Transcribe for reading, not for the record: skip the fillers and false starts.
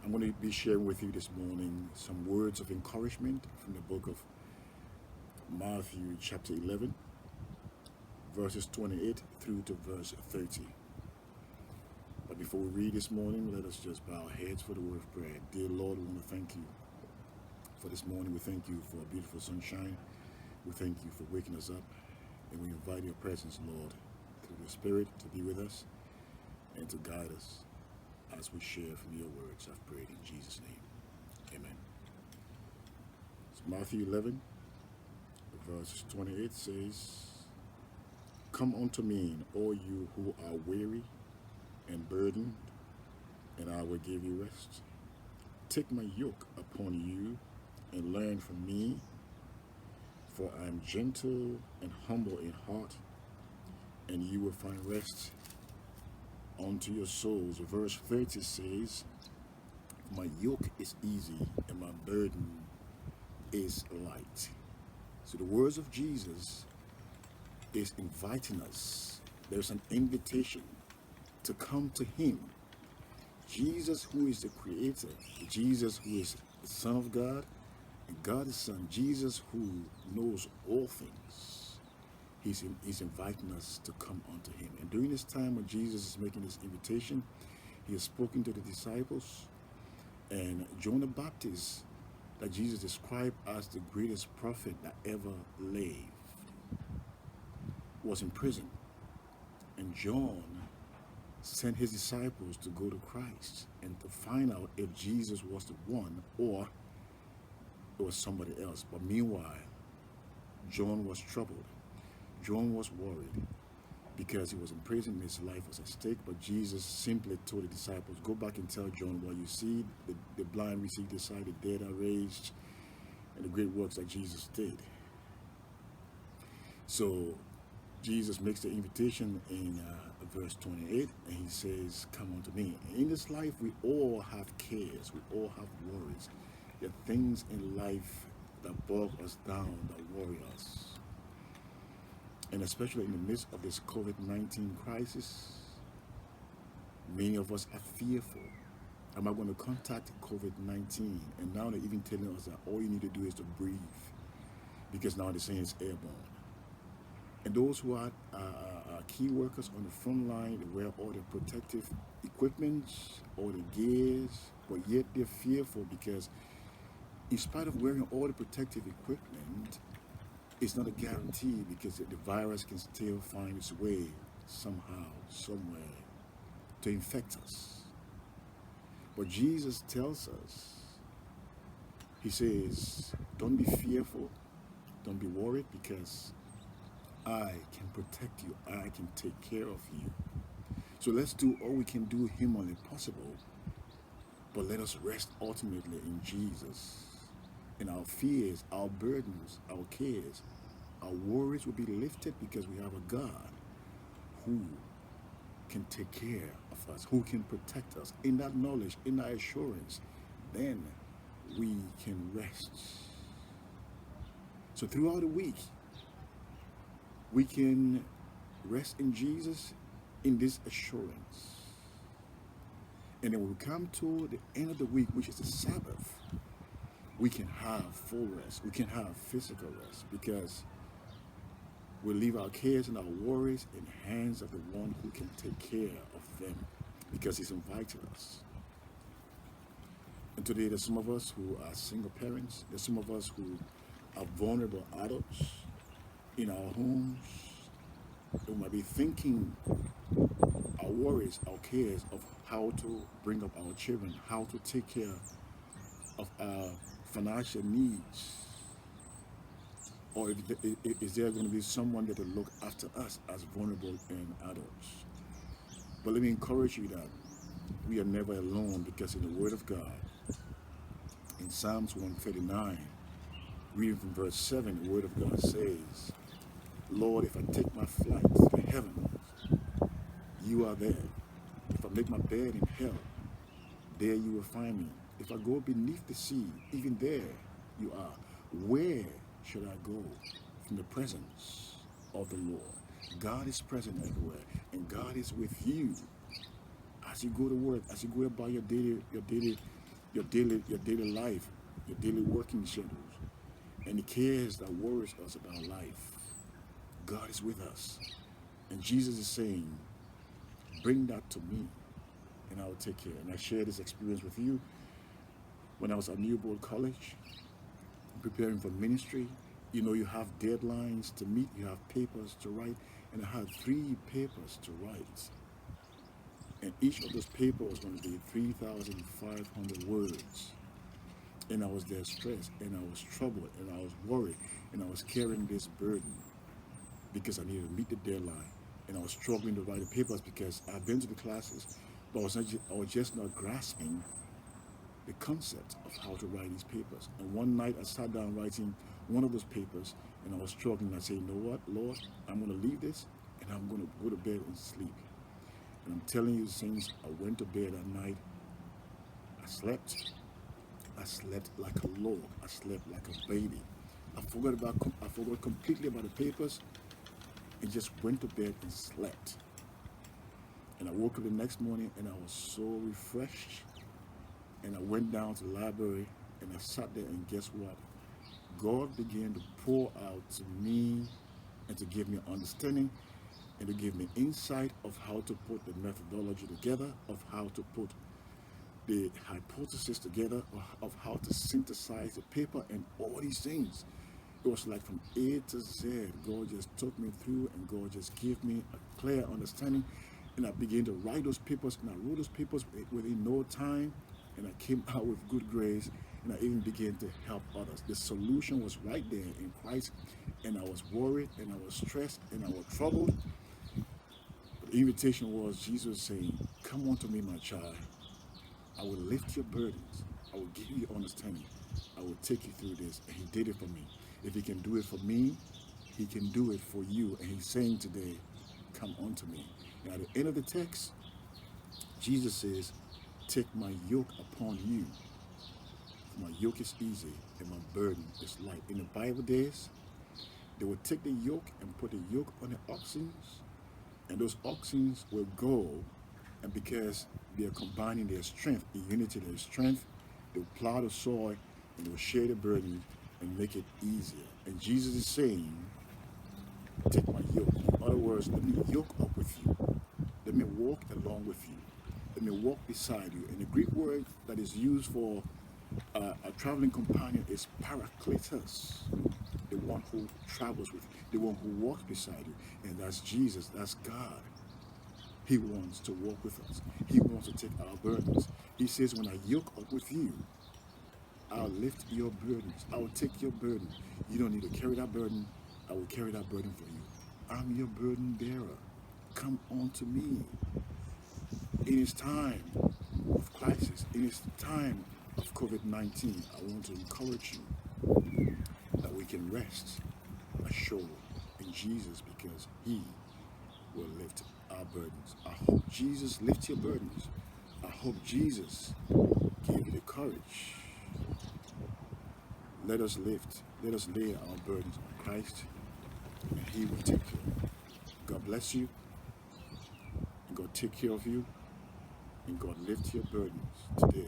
I'm going to be sharing with you this morning some words of encouragement from the book of Matthew, chapter 11, verses 28 through to verse 30. But before we read this morning, let us just bow our heads for the word of prayer. Dear Lord, we want to thank you for this morning. We thank you for beautiful sunshine. We thank you for waking us up. And we invite your presence, Lord, through the Spirit to be with us and to guide us as we share from your words. I've prayed in Jesus' name. Amen. So Matthew 11, verse 28 says, "Come unto me, all you who are weary and burdened, and I will give you rest. Take my yoke upon you and learn from me, for I am gentle and humble in heart, and you will find rest unto your souls." Verse 30 says, "My yoke is easy and my burden is light." So the words of Jesus is inviting us. There's an invitation to come to him. Jesus, who is the creator, Jesus, who is the Son of God, and God the Son, Jesus, who knows all things. He's inviting us to come unto him. And during this time when Jesus is making this invitation, he has spoken to the disciples. And John the Baptist, that Jesus described as the greatest prophet that ever lived, was in prison. And John sent his disciples to go to Christ and to find out if Jesus was the one or it was somebody else. But meanwhile, John was troubled. John was worried because he was in prison and his life was at stake. But Jesus simply told the disciples, "Go back and tell John what you see. The blind receive their sight, the dead are raised, and the great works that Jesus did." So Jesus makes the invitation in verse 28, and he says, "Come unto me." In this life, we all have cares, we all have worries. There are things in life that bog us down, that worry us. And especially in the midst of this COVID-19 crisis, many of us are fearful. Am I going to contact COVID-19? And now they're even telling us that all you need to do is to breathe, because now they're saying it's airborne. And those who are key workers on the front line, they wear all the protective equipment, all the gears, but yet they're fearful because in spite of wearing all the protective equipment, it's not a guarantee, because the virus can still find its way somehow, somewhere, to infect us. But Jesus tells us, he says, don't be fearful, don't be worried, because I can protect you, I can take care of you. So let's do all we can do humanly possible, but let us rest ultimately in Jesus. And our fears, our burdens, our cares, our worries will be lifted, because we have a God who can take care of us, who can protect us. In that knowledge, in that assurance, then we can rest. So throughout the week, we can rest in Jesus in this assurance. And then when we come to the end of the week, which is the Sabbath, we can have full rest. We can have physical rest, because we leave our cares and our worries in the hands of the one who can take care of them, because he's invited us. And today there's some of us who are single parents. There's some of us who are vulnerable adults in our homes. We might be thinking our worries, our cares of how to bring up our children, how to take care of our financial needs. Or is there going to be someone that will look after us as vulnerable and adults? But let me encourage you that we are never alone, because in the Word of God, in Psalms 139, reading from verse 7, the Word of God says, "Lord, if I take my flight to the heavens, you are there. If I make my bed in hell, there you will find me. If I go beneath the sea, even there you are. Where should I go from the presence of the Lord?" God is present everywhere, and God is with you as you go to work, as you go about your daily your daily life, your daily working schedules, and the cares that worries us about life. God is with us. And Jesus is saying, bring that to me and I will take care. And I share this experience with you when I was at Newport College, preparing for ministry. You know, you have deadlines to meet, you have papers to write, and I had 3 papers to write. And each of those papers was going to be 3,500 words. And I was there stressed, and I was troubled, and I was worried, and I was carrying this burden because I needed to meet the deadline. And I was struggling to write the papers because I've been to the classes, but I was just not grasping the concept of how to write these papers. And one night I sat down writing one of those papers, and I was struggling. I said, you know what, Lord, I'm going to leave this, and I'm going to go to bed and sleep. And I'm telling you, saints, I went to bed at night. I slept like a log. I slept like a baby. I forgot completely about the papers and just went to bed and slept. And I woke up the next morning and I was so refreshed. And I went down to the library and I sat there, and guess what? God began to pour out to me and to give me understanding and to give me insight of how to put the methodology together, of how to put the hypothesis together, of how to synthesize the paper and all these things. It was like from A to Z. God just took me through, and God just gave me a clear understanding. And I began to write those papers, and I wrote those papers within no time, and I came out with good grades, and I even began to help others. The solution was right there in Christ, and I was worried, and I was stressed, and I was troubled. But the invitation was Jesus saying, come unto me, my child. I will lift your burdens. I will give you understanding. I will take you through this. And he did it for me. If he can do it for me, he can do it for you. And he's saying today, come unto me. Now at the end of the text, Jesus says, take my yoke upon you. My yoke is easy and my burden is light. In the Bible days, they would take the yoke and put the yoke on the oxen, and those oxen will go, and because they are combining their strength, in unity their strength, they'll plow the soil and they'll share the burden and make it easier. And Jesus is saying, take my yoke. In other words, let me yoke up with you. Let me walk along with you. Let me walk beside you. And the Greek word that is used for a traveling companion is parakletos, the one who travels with you, the one who walks beside you. And that's Jesus, that's God. He wants to walk with us. He wants to take our burdens. He says, when I yoke up with you, I'll lift your burdens. I will take your burden. You don't need to carry that burden. I will carry that burden for you. I'm your burden bearer. Come on to me. In this time of crisis, in this time of COVID-19, I want to encourage you that we can rest assured in Jesus, because he will lift our burdens. I hope Jesus lifts your burdens. I hope Jesus gave you the courage. Let us lay our burdens on Christ, and he will take care. God bless you, and God take care of you, and God lift your burdens today.